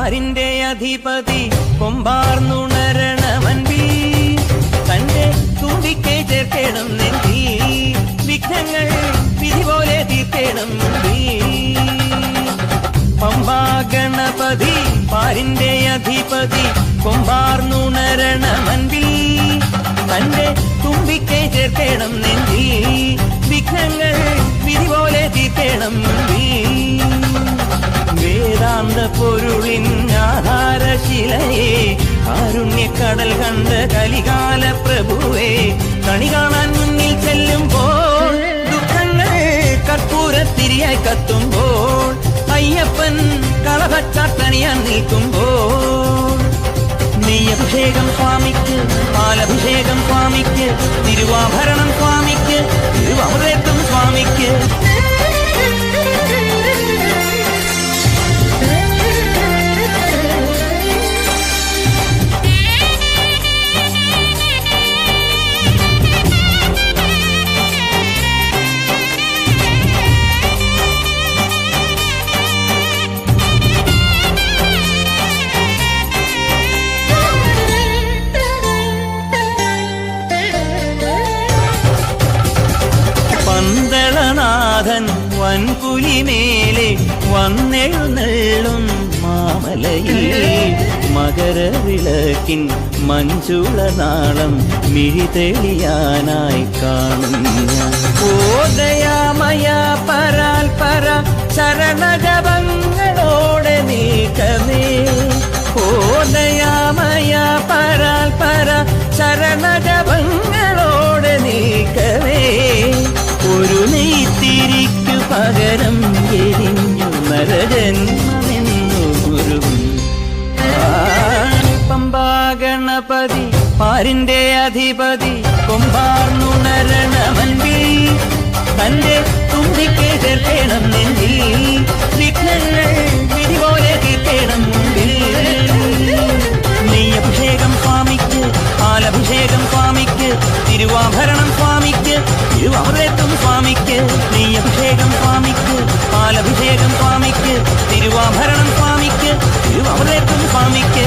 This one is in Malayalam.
പാരിന്റെ അധിപതി കൊമ്പാർന്നുണരണമൻപിൽ തന്റെ തുമ്പിക്കെ ചേർക്കണം നെഞ്ചി വിഘ്നങ്ങൾ വിധി പോലെ തീർക്കണം പമ്പാ ഗണപതി പാരിന്റെ അധിപതി കൊമ്പാർന്നുണരണമൻപിൽ തന്റെ തുമ്പിക്കെ ചേർക്കണം നെഞ്ചി വിഘ്നങ്ങൾ വിധി പോലെ തീർക്കണം വേദാന്ത പൊരുളിൻ ആധാരശിലയെ കാരുണ്യക്കടൽ കണ്ട കലികാല പ്രഭുവേ കണി കാണാൻ മുന്നിൽ ചെല്ലുമ്പോൾ ദുഃഖങ്ങൾ കർപ്പൂരത്തിരിയായി കത്തുമ്പോൾ അയ്യപ്പൻ കളഭച്ചാട്ടണിയാൻ നിൽക്കുമ്പോൾ നെയ്യഭിഷേകം സ്വാമിക്ക് പാലഭിഷേകം സ്വാമിക്ക് തിരുവാഭരണം സ്വാമിക്ക് തിരുവമൃതം സ്വാമിക്ക് പന്തളനാഥൻ വൻപുലിമേലെ വന്നെഴുന്നള്ളും മാമലയിൽ മകരവിളക്കിൻ മഞ്ചുളനാളം മിഴിതെളിയാനായി കാണുന്ന ഓദയാമയ പരാൽ പര ശരണജപങ്ങളോടെ നീക്കമേ ഓദയാമയ പരാൽ പര ശരണജപങ്ങളോടെ നീക്കമേ ഒരു നെയ്ത്തിരിക്കു പകരം എരിഞ്ഞു നരജന്മമെന്നൊരു പമ്പാ ഗണപതി പാരിന്റെ അധിപതി കൊമ്പാർന്നുണരണമൻപിൽ തന്റെ തുമ്പിക്കെ ചേർക്കണം നെഞ്ചിൽ വിഘ്നങ്ങൾ വിധി പോലെ തീർക്കണം മുമ്പിൽ നെയ്യഭിഷേകം സ്വാമിക്ക് പാലഭിഷേകം സ്വാമിക്ക് തിരുവാഭരണം സ്വാമിക്ക് തിരുവമൃതം സ്വാമിക്ക് നെയ്യഭിഷേകം സ്വാമിക്ക് പാലഭിഷേകം സ്വാമിക്ക് തിരുവാഭരണം സ്വാമിക്ക് തിരുവമൃതം സ്വാമിക്ക്